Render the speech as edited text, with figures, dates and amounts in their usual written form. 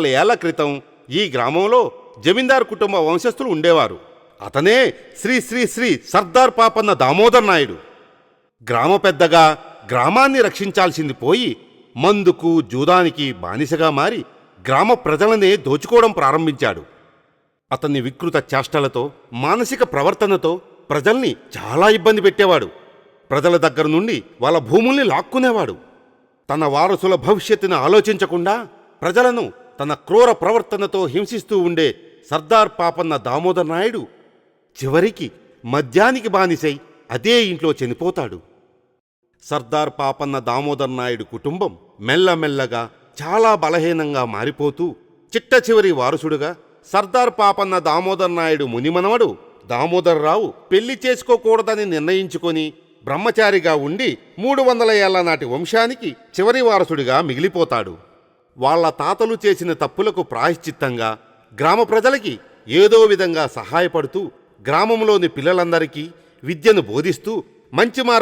ఏళ్ల క్రితం ఈ గ్రామంలో జమీందారు కుటుంబ వంశస్థులు ఉండేవారు. అతనే శ్రీ శ్రీ శ్రీ సర్దార్ పాపన్న దామోదర్ నాయుడు. గ్రామ పెద్దగా గ్రామాన్ని రక్షించాల్సింది పోయి మందుకు జూదానికి బానిసగా మారి గ్రామ ప్రజలనే దోచుకోవడం ప్రారంభించాడు. అతన్ని వికృత చేష్టలతో మానసిక ప్రవర్తనతో ప్రజల్ని చాలా ఇబ్బంది పెట్టేవాడు. ప్రజల దగ్గర నుండి వాళ్ళ భూముల్ని లాక్కునేవాడు. తన వారసుల భవిష్యత్తును ఆలోచించకుండా ప్రజలను తన క్రూర ప్రవర్తనతో హింసిస్తూ ఉండే సర్దార్ పాపన్న దామోదర్ నాయుడు చివరికి మద్యానికి బానిసై అదే ఇంట్లో చనిపోతాడు. సర్దార్ పాపన్న దామోదర్ నాయుడు కుటుంబం మెల్లమెల్లగా చాలా బలహీనంగా మారిపోతూ చిట్ట చివరి వారసుడుగా సర్దార్ పాపన్న దామోదర్ నాయుడు మునిమనవడు దామోదర్రావు పెళ్లి చేసుకోకూడదని నిర్ణయించుకొని బ్రహ్మచారిగా ఉండి 300 ఏళ్ల నాటి వంశానికి చివరి వారసుడిగా మిగిలిపోతాడు. వాళ్ల తాతలు చేసిన తప్పులకు ప్రాయశ్చిత్తంగా గ్రామ ప్రజలకి ఏదో విధంగా సహాయపడుతూ గ్రామంలోని పిల్లలందరికీ విద్యను బోధిస్తూ మంచి మార్గం